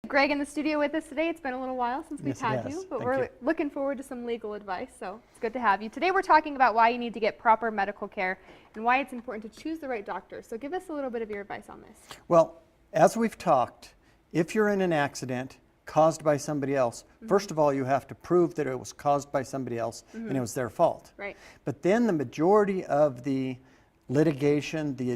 Greg in the studio with us today. It's been a little while since we've had you, but we're looking forward to some legal advice, so it's good to have you. Today we're talking about why you need to get proper medical care and why it's important to choose the right doctor. So give us a little bit of your advice on this. Well, as we've talked, if you're in an accident caused by somebody else, first of all, you have to prove that it was caused by somebody else and it was their fault. Right. But then the majority of the litigation, the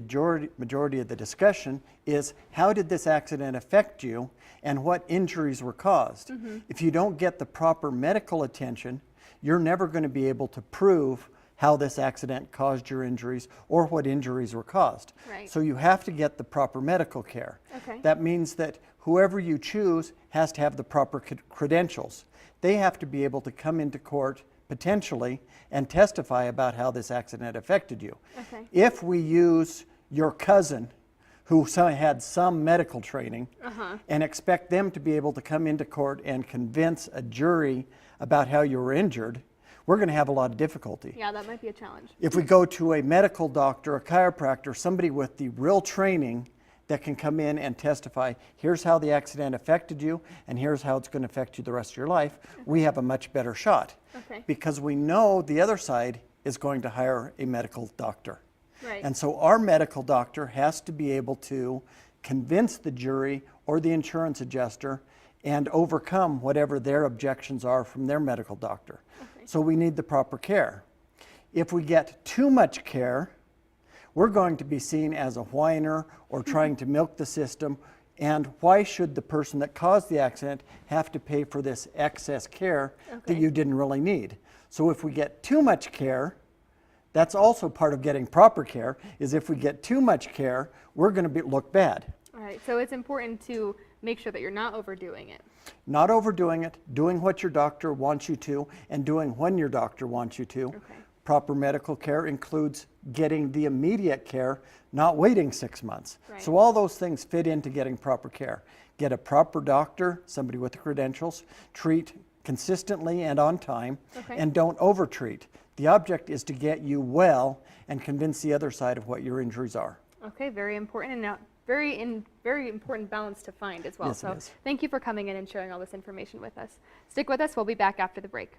majority of the discussion is how did this accident affect you and what injuries were caused. If you don't get the proper medical attention, you're never going to be able to prove how this accident caused your injuries or what injuries were caused. Right. So you have to get the proper medical care. Okay. That means that whoever you choose has to have the proper credentials. They have to be able to come into court potentially and testify about how this accident affected you. Okay. If we use your cousin who had some medical training and expect them to be able to come into court and convince a jury about how you were injured, we're going to have a lot of difficulty. Yeah, that might be a challenge. If we go to a medical doctor, a chiropractor, somebody with the real training that can come in and testify, here's how the accident affected you and here's how it's going to affect you the rest of your life, we have a much better shot. Okay. Because we know the other side is going to hire a medical doctor. Right. And so our medical doctor has to be able to convince the jury or the insurance adjuster and overcome whatever their objections are from their medical doctor. Okay. So we need the proper care. If we get too much care, we're going to be seen as a whiner or trying to milk the system. And why should the person that caused the accident have to pay for this excess care that you didn't really need? So if we get too much care, that's also part of getting proper care, is if we get too much care, we're going to look bad. All right, so it's important to make sure that you're not overdoing it. Not overdoing it, doing what your doctor wants you to, and doing when your doctor wants you to. Okay. Proper medical care includes getting the immediate care, not waiting 6 months. Right. So all those things fit into getting proper care. Get a proper doctor, somebody with the credentials, treat consistently and on time, and don't overtreat. The object is to get you well and convince the other side of what your injuries are. Okay, very important, and now very important balance to find as well. Yes, so it is. thank you for coming in and sharing all this information with us. Stick with us, we'll be back after the break.